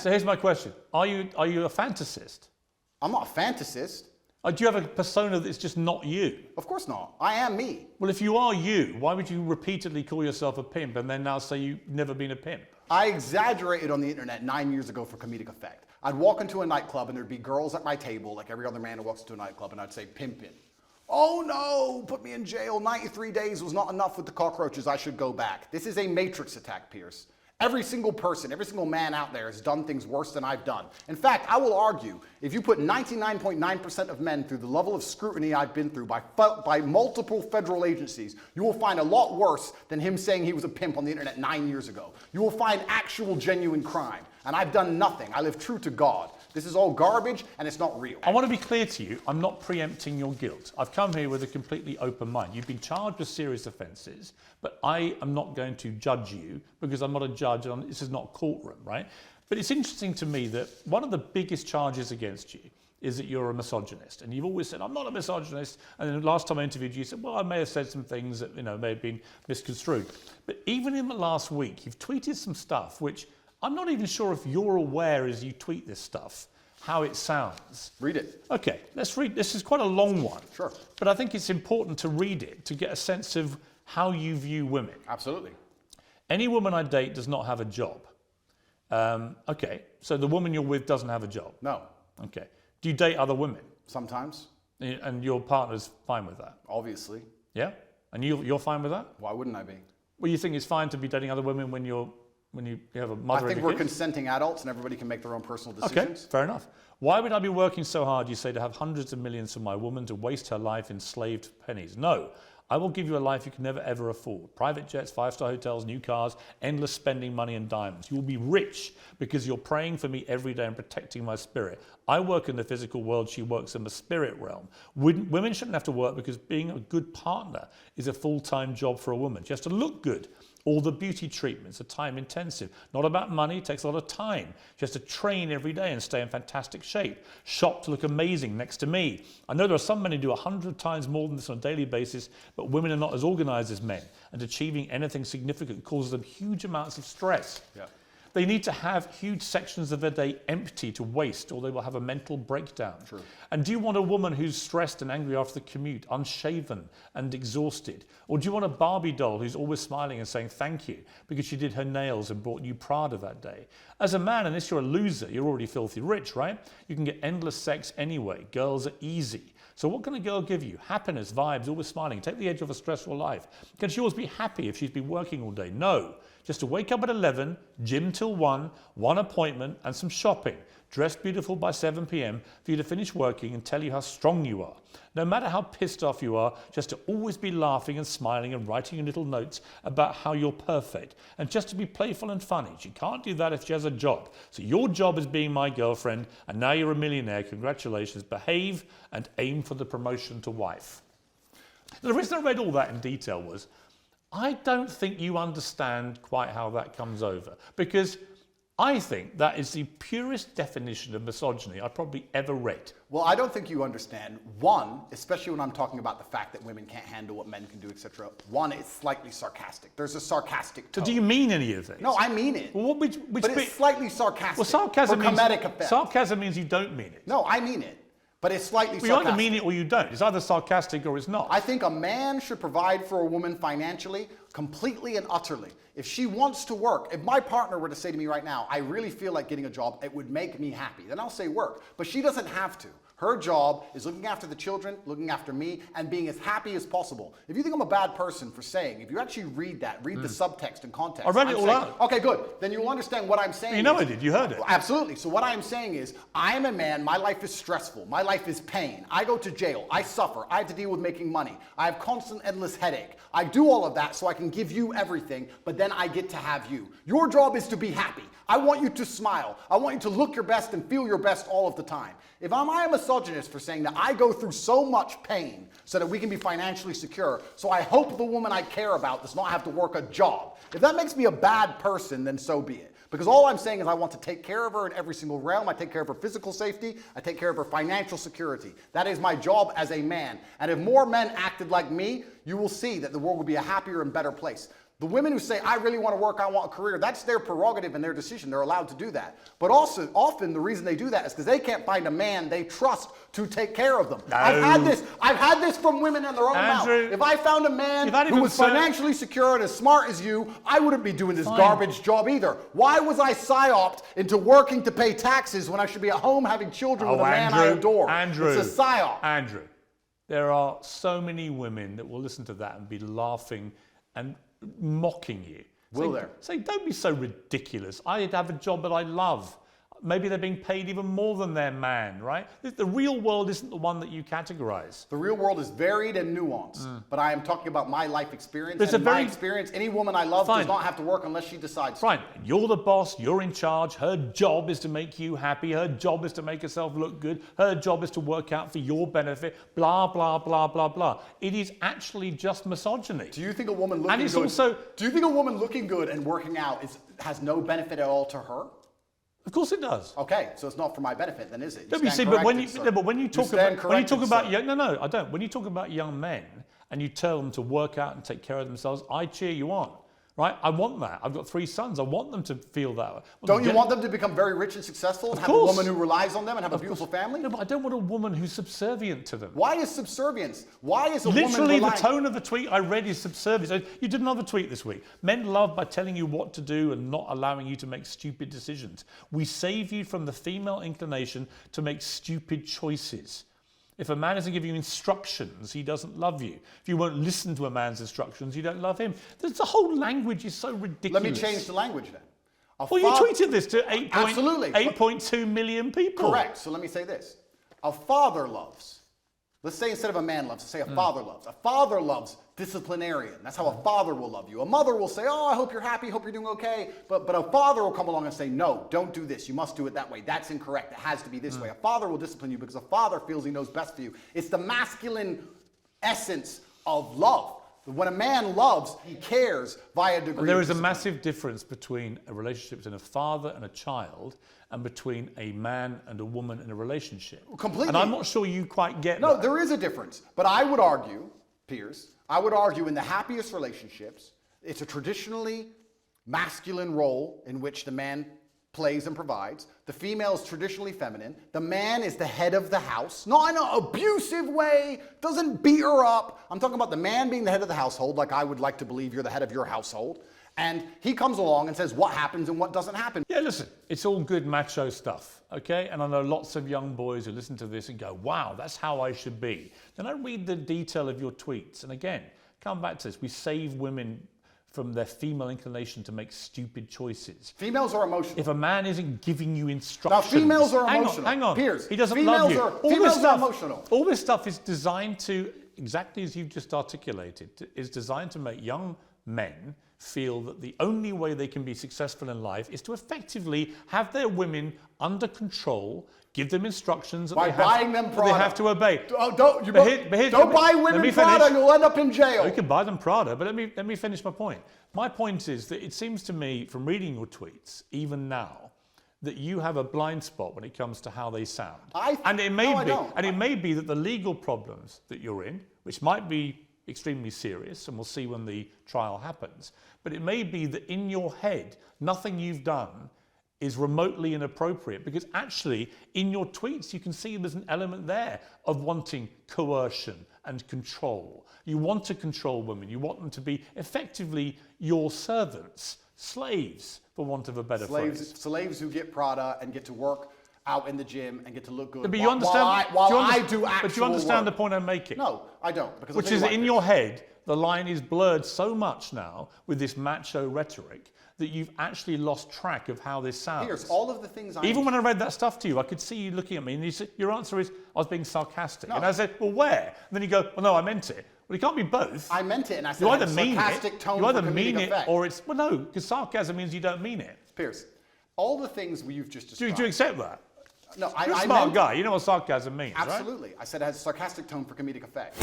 So here's my question. Are you a fantasist? I'm not a fantasist. Do you have a persona that's just not you? Of course not. I am me. Well, if you are you, why would you repeatedly call yourself a pimp and then now say you've never been a pimp? I exaggerated on the internet 9 years ago for comedic effect. I'd walk into a nightclub and there'd be girls at my table, like every other man who walks into a nightclub, and I'd say, pimpin'. Oh no, put me in jail. 93 days was not enough with the cockroaches. I should go back. This is a matrix attack, Piers. Every single person, every single man out there has done things worse than I've done. In fact, I will argue, if you put 99.9% of men through the level of scrutiny I've been through by multiple federal agencies, you will find a lot worse than him saying he was a pimp on the internet 9 years ago. You will find actual genuine crime. And I've done nothing. I live true to God. This is all garbage and it's not real. I want to be clear to you, I'm not preempting your guilt. I've come here with a completely open mind. You've been charged with serious offences, but I am not going to judge you because I'm not a judge and this is not a courtroom, right? But it's interesting to me that one of the biggest charges against you is that you're a misogynist. And you've always said, I'm not a misogynist. And then the last time I interviewed you, you said, well, I may have said some things that may have been misconstrued. But even in the last week, you've tweeted some stuff which I'm not even sure if you're aware as you tweet this stuff, how it sounds. Read it. Okay, let's read. This is quite a long one. Sure. But I think it's important to read it to get a sense of how you view women. Absolutely. Any woman I date does not have a job. Okay, so the woman you're with doesn't have a job? No. Okay. Do you date other women? Sometimes. And your partner's fine with that? Obviously. Yeah? And you're fine with that? Why wouldn't I be? Well, you think it's fine to be dating other women when you have a mother? I think we're consenting adults and everybody can make their own personal decisions. Okay, fair enough. Why would I be working so hard, you say, to have hundreds of millions for my woman to waste her life in slaved pennies? No, I will give you a life you can never ever afford. Private jets, 5-star hotels, new cars, endless spending money and diamonds. You will be rich because you're praying for me every day and protecting my spirit. I work in the physical world, she works in the spirit realm. Women shouldn't have to work because being a good partner is a full-time job for a woman. She has to look good. All the beauty treatments are time intensive. Not about money, it takes a lot of time. She has to train every day and stay in fantastic shape. Shop to look amazing next to me. I know there are some men who do 100 times more than this on a daily basis, but women are not as organised as men, and achieving anything significant causes them huge amounts of stress. Yeah. They need to have huge sections of their day empty to waste, or they will have a mental breakdown. True. And do you want a woman who's stressed and angry after the commute, unshaven and exhausted? Or do you want a Barbie doll who's always smiling and saying thank you because she did her nails and bought you Prada that day? As a man, unless you're a loser, you're already filthy rich, right? You can get endless sex anyway. Girls are easy. So what can a girl give you? Happiness, vibes, always smiling. Take the edge off a stressful life. Can she always be happy if she's been working all day? No. Just to wake up at 11, gym till 1, one appointment and some shopping. Dress beautiful by 7 p.m. for you to finish working and tell you how strong you are. No matter how pissed off you are, just to always be laughing and smiling and writing little notes about how you're perfect. And just to be playful and funny. She can't do that if she has a job. So your job is being my girlfriend and now you're a millionaire. Congratulations. Behave and aim for the promotion to wife. The reason I read all that in detail was I don't think you understand quite how that comes over, because I think that is the purest definition of misogyny I've probably ever read. Well, I don't think you understand. One, especially when I'm talking about the fact that women can't handle what men can do, etc. One, it's slightly sarcastic. There's a sarcastic tone. So do you mean any of this? No, I mean it. Well, which but it's slightly sarcastic. Well, sarcasm for means comedic effect. Sarcasm means you don't mean it. No, I mean it. But it's slightly Well, you sarcastic. either mean it or you don't. It's either sarcastic or it's not. I think a man should provide for a woman financially, completely and utterly. If she wants to work, if my partner were to say to me right now, I really feel like getting a job, it would make me happy, then I'll say work. But she doesn't have to. Her job is looking after the children, looking after me, and being as happy as possible. If you think I'm a bad person for saying, if you actually read that, read the subtext and context. I read it all out. Okay, good. Then you'll understand what I'm saying. You know I did. You heard it. Absolutely. So what I'm saying is, I am a man. My life is stressful. My life is pain. I go to jail. I suffer. I have to deal with making money. I have constant, endless headache. I do all of that so I can give you everything, but then I get to have you. Your job is to be happy. I want you to smile. I want you to look your best and feel your best all of the time. If am I a misogynist for saying that I go through so much pain so that we can be financially secure, so I hope the woman I care about does not have to work a job. If that makes me a bad person, then so be it. Because all I'm saying is I want to take care of her in every single realm. I take care of her physical safety. I take care of her financial security. That is my job as a man. And if more men acted like me, you will see that the world would be a happier and better place. The women who say, I really want to work, I want a career, that's their prerogative and their decision. They're allowed to do that. But also, often the reason they do that is because they can't find a man they trust to take care of them. No. I've had this from women in their own mouth. If I found a man who was financially secure and as smart as you, I wouldn't be doing this garbage job either. Why was I psyoped into working to pay taxes when I should be at home having children with a man I adore? Andrew, it's a psyop. Andrew, there are so many women that will listen to that and be laughing and mocking you. Will there? Say, don't be so ridiculous. I have a job that I love. Maybe they're being paid even more than their man, right? The real world isn't the one that you categorize. The real world is varied and nuanced, but I am talking about my life experience. There's and in my experience, any woman I love does not have to work unless she decides to. Fine, you're the boss, you're in charge, her job is to make you happy, her job is to make herself look good, her job is to work out for your benefit, blah, blah, blah, blah, blah. It is actually just misogyny. Do you think a woman looking and good, do you think a woman looking good and working out has no benefit at all to her? Of course it does. Okay, so it's not for my benefit, then, is it? But when you talk about When you talk about young men and you tell them to work out and take care of themselves, I cheer you on. Right? I want that. I've got 3 sons. I want them to feel that. Don't you want them to become very rich and successful and have a woman who relies on them and have a beautiful family? No, but I don't want a woman who's subservient to them. Why is subservience? Why is a woman Literally, the tone of the tweet I read is subservience. You did another tweet this week. Men love by telling you what to do and not allowing you to make stupid decisions. We save you from the female inclination to make stupid choices. If a man doesn't give you instructions, he doesn't love you. If you won't listen to a man's instructions, you don't love him. The whole language is so ridiculous. Let me change the language then. You tweeted this to 8.2 million people. Correct. So let me say this. A father loves. Let's say instead of a man loves, say a father loves. A father loves disciplinarian. That's how a father will love you. A mother will say, oh, I hope you're happy, hope you're doing okay. But a father will come along and say, no, don't do this. You must do it that way. That's incorrect. It has to be this way. A father will discipline you because a father feels he knows best for you. It's the masculine essence of love. When a man loves, he cares via degree. There is a massive difference between a relationship between a father and a child and between a man and a woman in a relationship. Completely. And I'm not sure you quite get that. No, there is a difference. But I would argue, Piers, in the happiest relationships, it's a traditionally masculine role in which the man plays and provides. The female is traditionally feminine. The man is the head of the house, not in an abusive way, doesn't beat her up. I'm talking about the man being the head of the household, like I would like to believe you're the head of your household. And he comes along and says what happens and what doesn't happen. Yeah, listen, it's all good macho stuff, okay? And I know lots of young boys who listen to this and go, wow, that's how I should be. Then I read the detail of your tweets. And again, come back to this. We save women from their female inclination to make stupid choices. Females are emotional. If a man isn't giving you instructions... Now, females are emotional. Hang on. Piers, he doesn't love you. Females are emotional. All this stuff is designed to, exactly as you've just articulated, is designed to make young men feel that the only way they can be successful in life is to effectively have their women under control, give them instructions that they have to obey. Don't buy women Prada, you'll end up in jail. You can buy them Prada, but let me finish my point. My point is that it seems to me, from reading your tweets, even now, that you have a blind spot when it comes to how they sound. It may be that the legal problems that you're in, which might be extremely serious, and we'll see when the trial happens, but it may be that in your head, nothing you've done is remotely inappropriate, because actually in your tweets you can see there's an element there of wanting coercion and control. You want to control women, you want them to be effectively your servants, slaves, for want of a better phrase. Slaves who get Prada and get to work out in the gym and get to look good but you understand, while I do actual But you understand work. the point I'm making? No, I don't. Which is that in your head, the line is blurred so much now with this macho rhetoric that you've actually lost track of how this sounds. Here's all of the things Even when I read that stuff to you, I could see you looking at me and you said, your answer is, I was being sarcastic. No. And I said, well, where? And then you go, well, no, I meant it. Well, it can't be both. I meant it, and I said, you either mean sarcastic tone you either for mean it, effect. or it's, well, no, because sarcasm means you don't mean it. Piers, all the things you've just described. Do you accept that? No, You're a smart guy. You know what sarcasm means, absolutely. Right? I said it has a sarcastic tone for comedic effect.